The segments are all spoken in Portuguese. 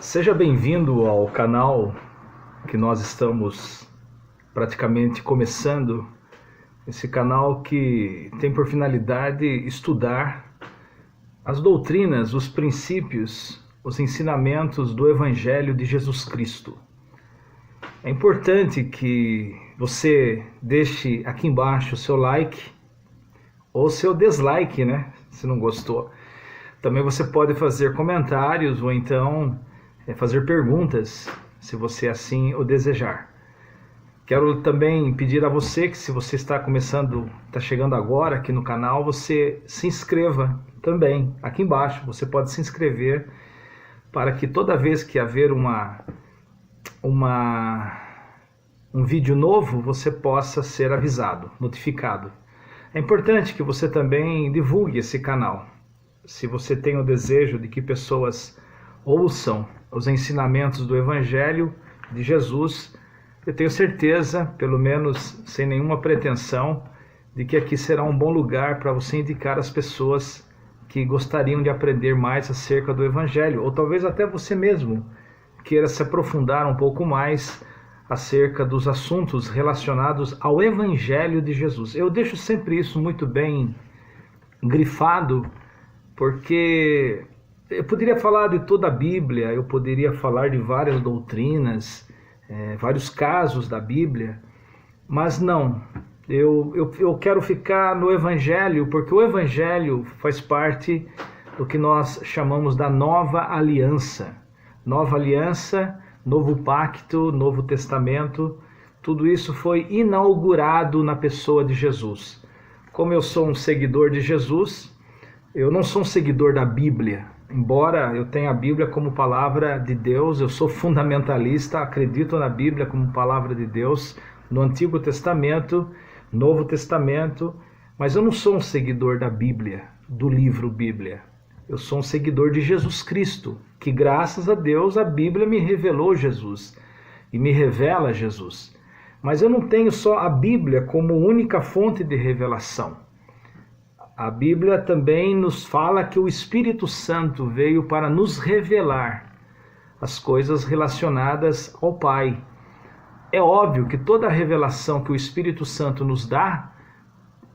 Seja bem-vindo ao canal que nós estamos praticamente começando. Esse canal que tem por finalidade estudar as doutrinas, os princípios, os ensinamentos do Evangelho de Jesus Cristo. É importante que você deixe aqui embaixo o seu like ou seu dislike, se não gostou. Também você pode fazer comentários ou então fazer perguntas, se você assim o desejar. Quero também pedir a você que, se você está chegando agora aqui no canal, você se inscreva também. Aqui embaixo você pode se inscrever para que toda vez que haver um vídeo novo, você possa ser avisado, notificado. É importante que você também divulgue esse canal. Se você tem o desejo de que pessoas ouçam os ensinamentos do Evangelho de Jesus, eu tenho certeza, pelo menos sem nenhuma pretensão, de que aqui será um bom lugar para você indicar as pessoas que gostariam de aprender mais acerca do Evangelho, ou talvez até você mesmo queira se aprofundar um pouco mais acerca dos assuntos relacionados ao Evangelho de Jesus. Eu deixo sempre isso muito bem grifado, porque eu poderia falar de toda a Bíblia, eu poderia falar de várias doutrinas, vários casos da Bíblia, mas não, eu quero ficar no Evangelho, porque o Evangelho faz parte do que nós chamamos da Nova Aliança. Nova Aliança, Novo Pacto, Novo Testamento, tudo isso foi inaugurado na pessoa de Jesus. Como eu sou um seguidor de Jesus, eu não sou um seguidor da Bíblia. Embora eu tenha a Bíblia como palavra de Deus, eu sou fundamentalista, acredito na Bíblia como palavra de Deus, no Antigo Testamento, Novo Testamento, mas eu não sou um seguidor da Bíblia, do livro Bíblia. Eu sou um seguidor de Jesus Cristo, que graças a Deus a Bíblia me revelou Jesus e me revela Jesus. Mas eu não tenho só a Bíblia como única fonte de revelação. A Bíblia também nos fala que o Espírito Santo veio para nos revelar as coisas relacionadas ao Pai. É óbvio que toda a revelação que o Espírito Santo nos dá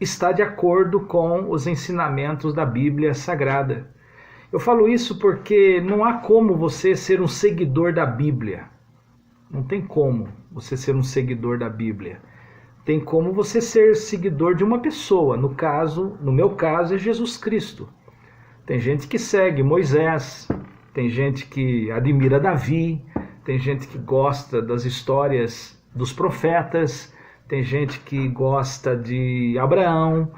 está de acordo com os ensinamentos da Bíblia Sagrada. Eu falo isso porque não há como você ser um seguidor da Bíblia. Não tem como você ser um seguidor da Bíblia. Tem como você ser seguidor de uma pessoa, no meu caso é Jesus Cristo. Tem gente que segue Moisés, tem gente que admira Davi, tem gente que gosta das histórias dos profetas, tem gente que gosta de Abraão,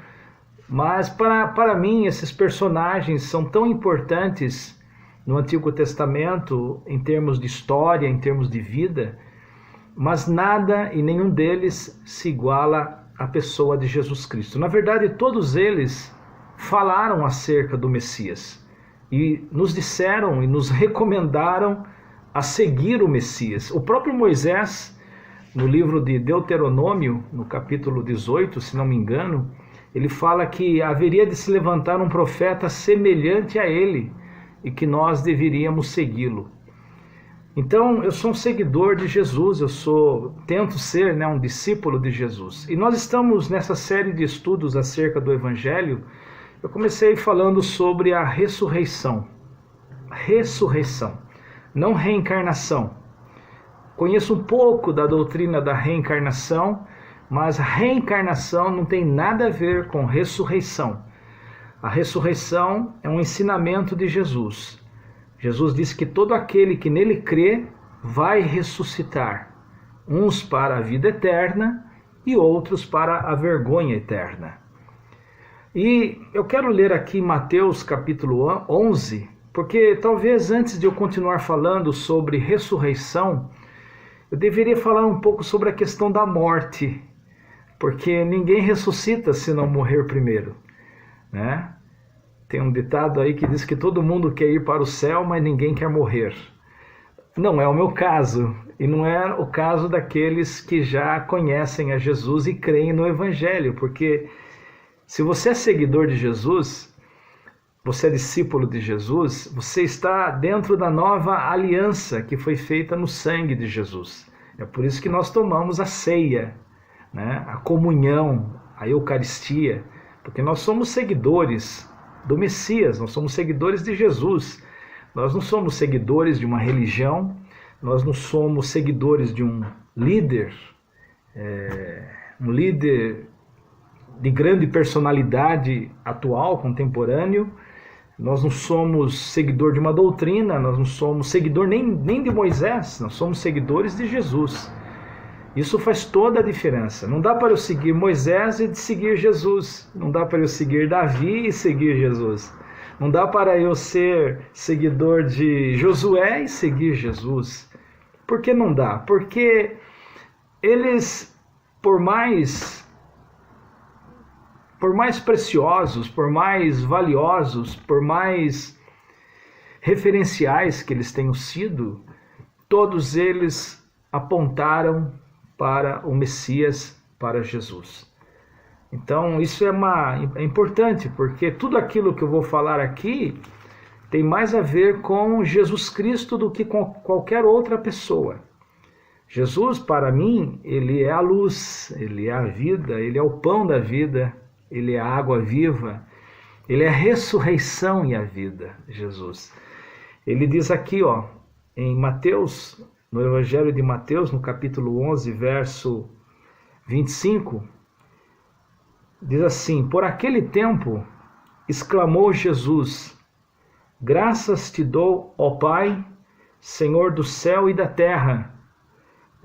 mas para mim esses personagens são tão importantes no Antigo Testamento, em termos de história, em termos de vida, mas nada e nenhum deles se iguala à pessoa de Jesus Cristo. Na verdade, todos eles falaram acerca do Messias e nos disseram e nos recomendaram a seguir o Messias. O próprio Moisés, no livro de Deuteronômio, no capítulo 18, se não me engano, ele fala que haveria de se levantar um profeta semelhante a ele e que nós deveríamos segui-lo. Então, eu sou um seguidor de Jesus, tento ser um discípulo de Jesus. E nós estamos nessa série de estudos acerca do Evangelho. Eu comecei falando sobre a ressurreição. Ressurreição, não reencarnação. Conheço um pouco da doutrina da reencarnação, mas a reencarnação não tem nada a ver com ressurreição. A ressurreição é um ensinamento de Jesus. Jesus disse que todo aquele que nele crê vai ressuscitar, uns para a vida eterna e outros para a vergonha eterna. E eu quero ler aqui Mateus capítulo 11, porque talvez antes de eu continuar falando sobre ressurreição, eu deveria falar um pouco sobre a questão da morte, porque ninguém ressuscita se não morrer primeiro, né? Tem um ditado aí que diz que todo mundo quer ir para o céu, mas ninguém quer morrer. Não é o meu caso, e não é o caso daqueles que já conhecem a Jesus e creem no Evangelho, porque se você é seguidor de Jesus, você é discípulo de Jesus, você está dentro da nova aliança que foi feita no sangue de Jesus. É por isso que nós tomamos a ceia, né? A comunhão, a Eucaristia, porque nós somos seguidores do Messias, nós somos seguidores de Jesus. Nós não somos seguidores de uma religião, nós não somos seguidores de um líder de grande personalidade atual, contemporâneo. Nós não somos seguidor de uma doutrina, nós não somos seguidor nem de Moisés, nós somos seguidores de Jesus. Isso faz toda a diferença. Não dá para eu seguir Moisés e seguir Jesus. Não dá para eu seguir Davi e seguir Jesus. Não dá para eu ser seguidor de Josué e seguir Jesus. Por que não dá? Porque eles, por mais preciosos, por mais valiosos, por mais referenciais que eles tenham sido, todos eles apontaram para o Messias, para Jesus. Então isso é importante, porque tudo aquilo que eu vou falar aqui tem mais a ver com Jesus Cristo do que com qualquer outra pessoa. Jesus, para mim, ele é a luz, ele é a vida, ele é o pão da vida, ele é a água viva, ele é a ressurreição e a vida, Jesus. Ele diz aqui, em Mateus, no Evangelho de Mateus, no capítulo 11, verso 25, diz assim: por aquele tempo, exclamou Jesus, graças te dou, ó Pai, Senhor do céu e da terra,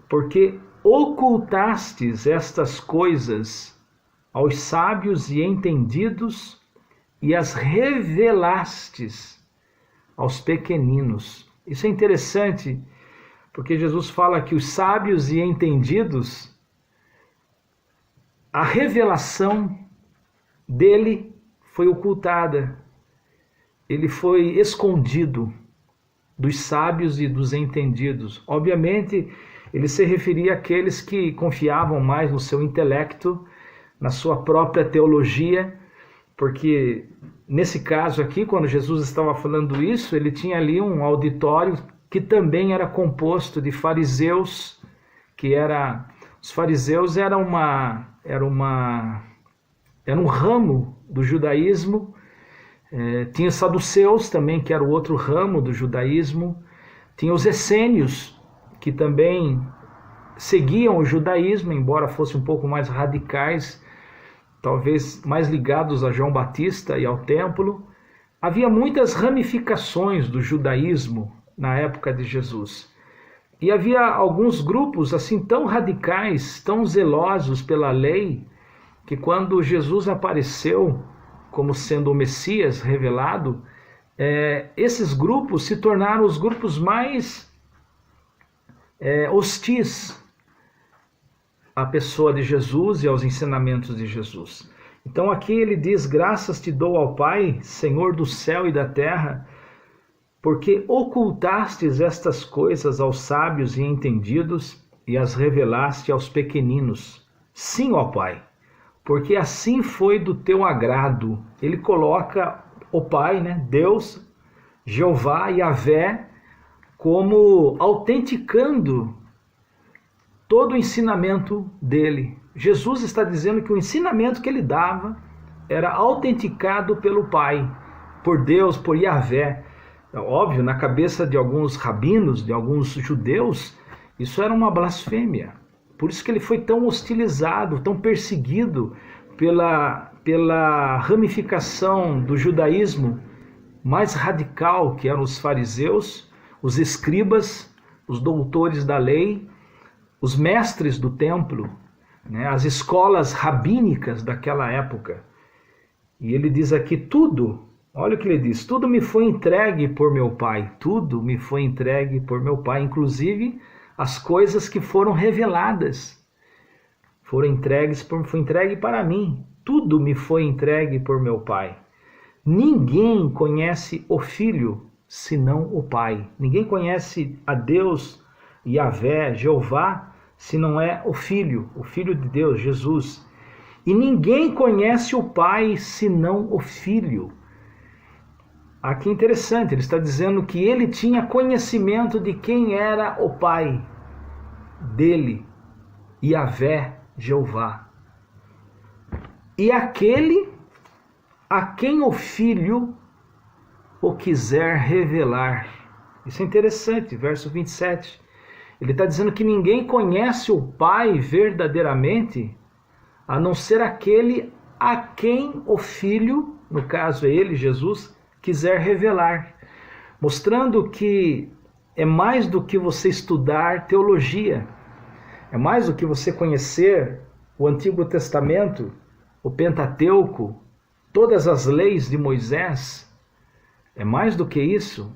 porque ocultastes estas coisas aos sábios e entendidos e as revelastes aos pequeninos. Isso é interessante, porque Jesus fala que os sábios e entendidos, a revelação dele foi ocultada, ele foi escondido dos sábios e dos entendidos. Obviamente, ele se referia àqueles que confiavam mais no seu intelecto, na sua própria teologia, porque nesse caso aqui, quando Jesus estava falando isso, ele tinha ali um auditório que também era composto de fariseus, os fariseus era um ramo do judaísmo, tinha os saduceus também, que era o outro ramo do judaísmo, tinha os essênios, que também seguiam o judaísmo, embora fossem um pouco mais radicais, talvez mais ligados a João Batista e ao templo. Havia muitas ramificações do judaísmo na época de Jesus. E havia alguns grupos assim tão radicais, tão zelosos pela lei, que quando Jesus apareceu como sendo o Messias revelado, esses grupos se tornaram os grupos mais hostis à pessoa de Jesus e aos ensinamentos de Jesus. Então aqui ele diz: graças te dou ao Pai, Senhor do céu e da terra, porque ocultastes estas coisas aos sábios e entendidos e as revelaste aos pequeninos. Sim, ó Pai, porque assim foi do teu agrado. Ele coloca o Pai, Deus, Jeová, Yahvé, como autenticando todo o ensinamento dele. Jesus está dizendo que o ensinamento que ele dava era autenticado pelo Pai, por Deus, por Yahvé. Óbvio, na cabeça de alguns rabinos, de alguns judeus, isso era uma blasfêmia. Por isso que ele foi tão hostilizado, tão perseguido pela ramificação do judaísmo mais radical, que eram os fariseus, os escribas, os doutores da lei, os mestres do templo, as escolas rabínicas daquela época. E ele diz aqui: tudo, olha o que ele diz, tudo me foi entregue por meu Pai, tudo me foi entregue por meu Pai, inclusive as coisas que foram reveladas, foi entregue para mim, tudo me foi entregue por meu Pai. Ninguém conhece o Filho senão o Pai, ninguém conhece a Deus, Yahvé, Jeová, se não é o Filho de Deus, Jesus. E ninguém conhece o Pai senão o Filho. aqui interessante, ele está dizendo que ele tinha conhecimento de quem era o pai dele, Yahvé, Jeová. E aquele a quem o Filho o quiser revelar. Isso é interessante, verso 27. Ele está dizendo que ninguém conhece o Pai verdadeiramente, a não ser aquele a quem o Filho, no caso é ele, Jesus, quiser revelar. Mostrando que é mais do que você estudar teologia, é mais do que você conhecer o Antigo Testamento, o Pentateuco, todas as leis de Moisés. É mais do que isso.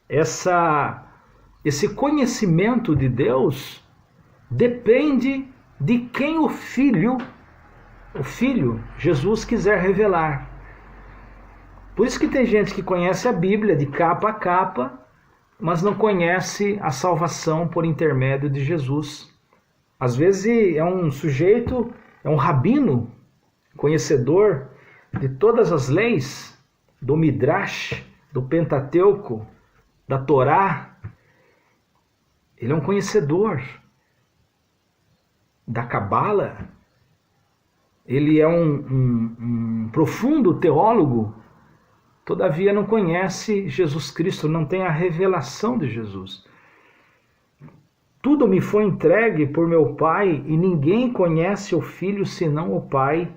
Esse conhecimento de Deus depende de quem o Filho, Jesus, quiser revelar. Por isso que tem gente que conhece a Bíblia de capa a capa, mas não conhece a salvação por intermédio de Jesus. Às vezes é um sujeito, é um rabino, conhecedor de todas as leis, do Midrash, do Pentateuco, da Torá. Ele é um conhecedor da Cabala. Ele é um profundo teólogo, todavia não conhece Jesus Cristo, não tem a revelação de Jesus. Tudo me foi entregue por meu Pai, e ninguém conhece o Filho senão o Pai,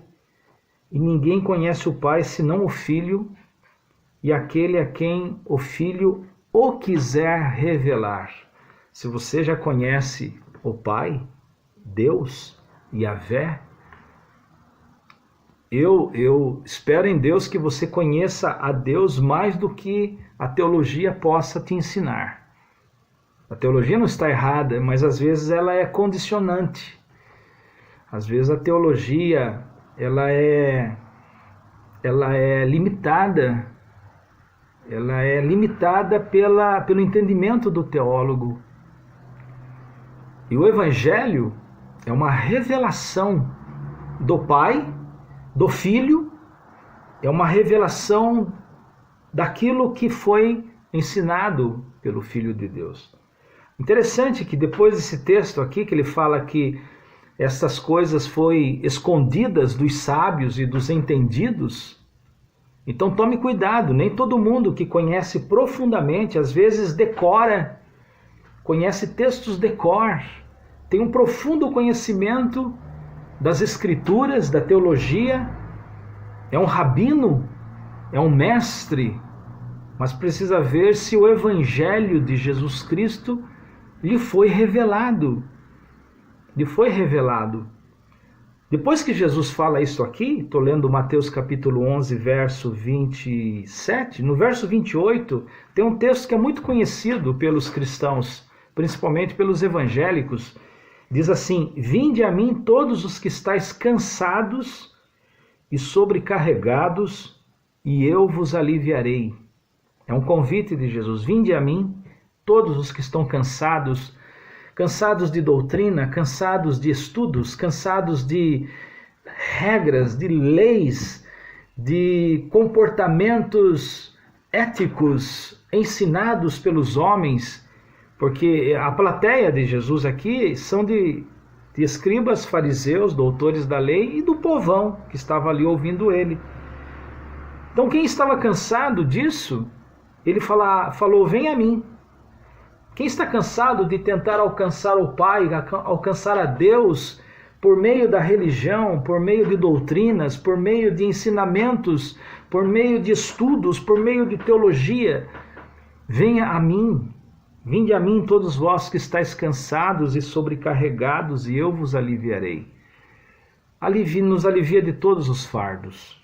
e ninguém conhece o Pai senão o Filho, e aquele a quem o Filho o quiser revelar. Se você já conhece o Pai, Deus, Yahvé, eu espero em Deus que você conheça a Deus mais do que a teologia possa te ensinar. A teologia não está errada, mas às vezes ela é condicionante. Às vezes a teologia ela é limitada. Ela é limitada pelo entendimento do teólogo. E o Evangelho é uma revelação do Pai, do Filho, é uma revelação daquilo que foi ensinado pelo Filho de Deus. Interessante que depois desse texto aqui, que ele fala que essas coisas foi escondidas dos sábios e dos entendidos, então tome cuidado, nem todo mundo que conhece profundamente, às vezes decora, conhece textos de cor, tem um profundo conhecimento das escrituras, da teologia, é um rabino, é um mestre, mas precisa ver se o Evangelho de Jesus Cristo lhe foi revelado. Lhe foi revelado. Depois que Jesus fala isso aqui, estou lendo Mateus capítulo 11, verso 27, no verso 28, tem um texto que é muito conhecido pelos cristãos, principalmente pelos evangélicos. Diz assim: vinde a mim todos os que estáis cansados e sobrecarregados, e eu vos aliviarei. É um convite de Jesus. Vinde a mim todos os que estão cansados de doutrina, cansados de estudos, cansados de regras, de leis, de comportamentos éticos ensinados pelos homens, porque a plateia de Jesus aqui são de escribas, fariseus, doutores da lei e do povão que estava ali ouvindo ele. Então quem estava cansado disso, ele falou, vem a mim. Quem está cansado de tentar alcançar o Pai, alcançar a Deus por meio da religião, por meio de doutrinas, por meio de ensinamentos, por meio de estudos, por meio de teologia, venha a mim. Vinde a mim todos vós que estáis cansados e sobrecarregados, e eu vos aliviarei. Nos alivia de todos os fardos.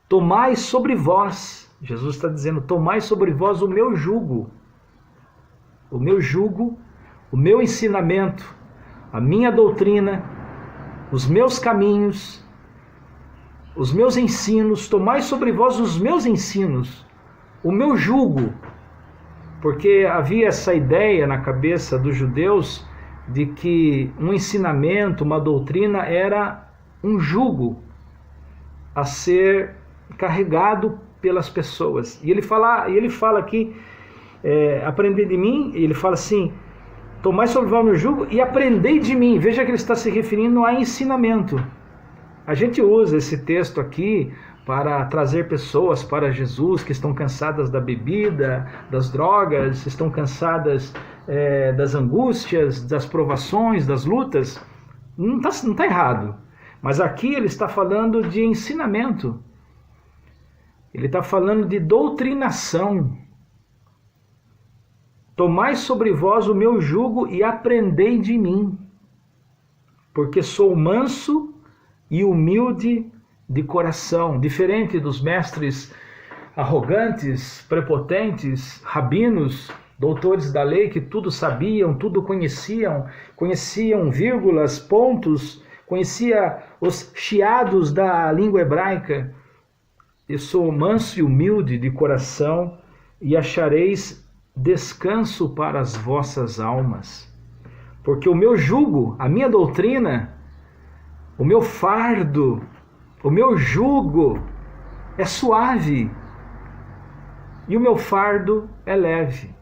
Tomai sobre vós, Jesus está dizendo, tomai sobre vós o meu jugo, o meu ensinamento, a minha doutrina, os meus caminhos, os meus ensinos, tomai sobre vós os meus ensinos, o meu jugo, porque havia essa ideia na cabeça dos judeus de que um ensinamento, uma doutrina era um jugo a ser carregado pelas pessoas. E ele fala aqui, aprender de mim, ele fala assim, tomai sobre vós o meu jugo e aprendei de mim. Veja que ele está se referindo a ensinamento. A gente usa esse texto aqui para trazer pessoas para Jesus que estão cansadas da bebida, das drogas, estão cansadas das angústias, das provações, das lutas. Não tá errado. Mas aqui ele está falando de ensinamento. Ele está falando de doutrinação. Tomai sobre vós o meu jugo e aprendei de mim, porque sou manso e humilde de coração, diferente dos mestres arrogantes, prepotentes, rabinos, doutores da lei que tudo sabiam, tudo conheciam vírgulas, pontos, conhecia os chiados da língua hebraica. Eu sou manso e humilde de coração e achareis descanso para as vossas almas, porque o meu jugo, a minha doutrina, o meu fardo, o meu jugo é suave e o meu fardo é leve.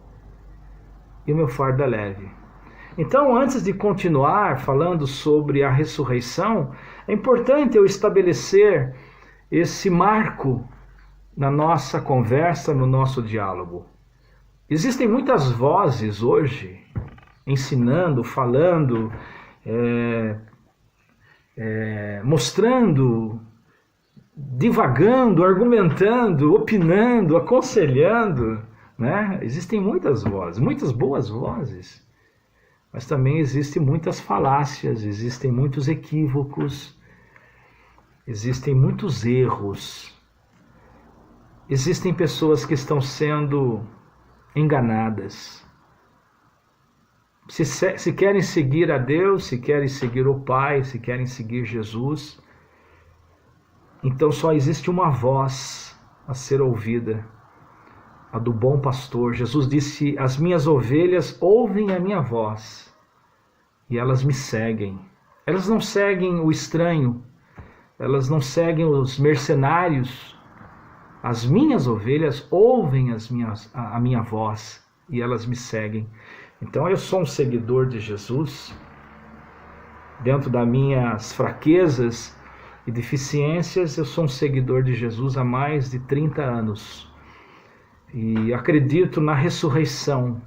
Então, antes de continuar falando sobre a ressurreição, é importante eu estabelecer esse marco na nossa conversa, no nosso diálogo. Existem muitas vozes hoje ensinando, falando, mostrando, divagando, argumentando, opinando, aconselhando, né? Existem muitas vozes, muitas boas vozes, mas também existem muitas falácias, existem muitos equívocos, existem muitos erros, existem pessoas que estão sendo enganadas. Se querem seguir a Deus, se querem seguir o Pai, se querem seguir Jesus, então só existe uma voz a ser ouvida, a do bom pastor. Jesus disse, as minhas ovelhas ouvem a minha voz e elas me seguem. Elas não seguem o estranho, elas não seguem os mercenários. As minhas ovelhas ouvem a minha voz e elas me seguem. Então eu sou um seguidor de Jesus, dentro das minhas fraquezas e deficiências, eu sou um seguidor de Jesus há mais de 30 anos. E acredito na ressurreição,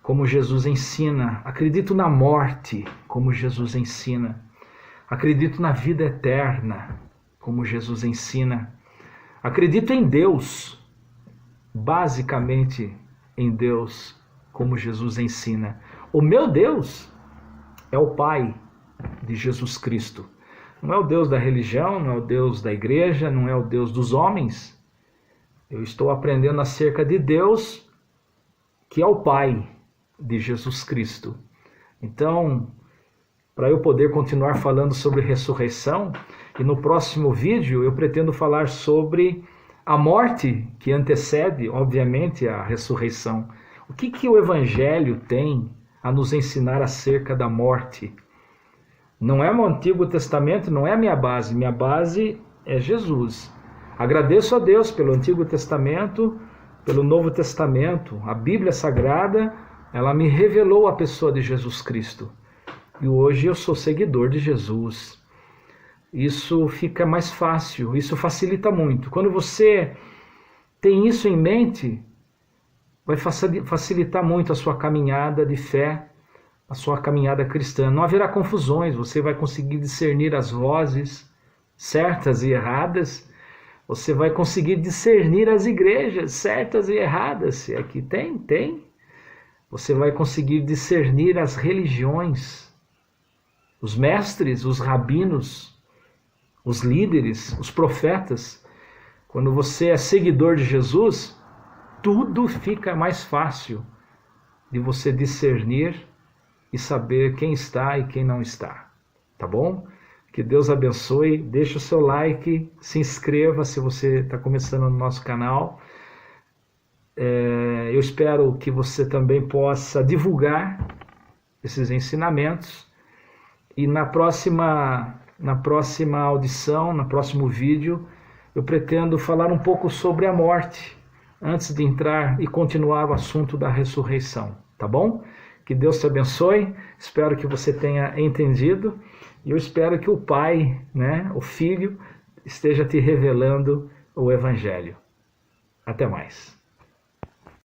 como Jesus ensina. Acredito na morte, como Jesus ensina. Acredito na vida eterna, como Jesus ensina. Acredito em Deus, basicamente em Deus, como Jesus ensina. O meu Deus é o Pai de Jesus Cristo. Não é o Deus da religião, não é o Deus da igreja, não é o Deus dos homens. Eu estou aprendendo acerca de Deus, que é o Pai de Jesus Cristo. Então, para eu poder continuar falando sobre ressurreição, e no próximo vídeo eu pretendo falar sobre a morte que antecede, obviamente, a ressurreição. O que o Evangelho tem a nos ensinar acerca da morte? Não é o Antigo Testamento, não é a minha base é Jesus. Agradeço a Deus pelo Antigo Testamento, pelo Novo Testamento. A Bíblia Sagrada, ela me revelou a pessoa de Jesus Cristo. E hoje eu sou seguidor de Jesus. Isso fica mais fácil, isso facilita muito. Quando você tem isso em mente, vai facilitar muito a sua caminhada de fé, a sua caminhada cristã. Não haverá confusões, você vai conseguir discernir as vozes certas e erradas, você vai conseguir discernir as igrejas certas e erradas, se aqui tem. Você vai conseguir discernir as religiões, os mestres, os rabinos, os líderes, os profetas. Quando você é seguidor de Jesus, tudo fica mais fácil de você discernir e saber quem está e quem não está. Tá bom? Que Deus abençoe. Deixa o seu like, se inscreva se você está começando no nosso canal. Eu espero que você também possa divulgar esses ensinamentos. E na próxima audição, no próximo vídeo, eu pretendo falar um pouco sobre a morte, antes de entrar e continuar o assunto da ressurreição, tá bom? Que Deus te abençoe, espero que você tenha entendido, e eu espero que o Pai, né, o Filho, esteja te revelando o Evangelho. Até mais.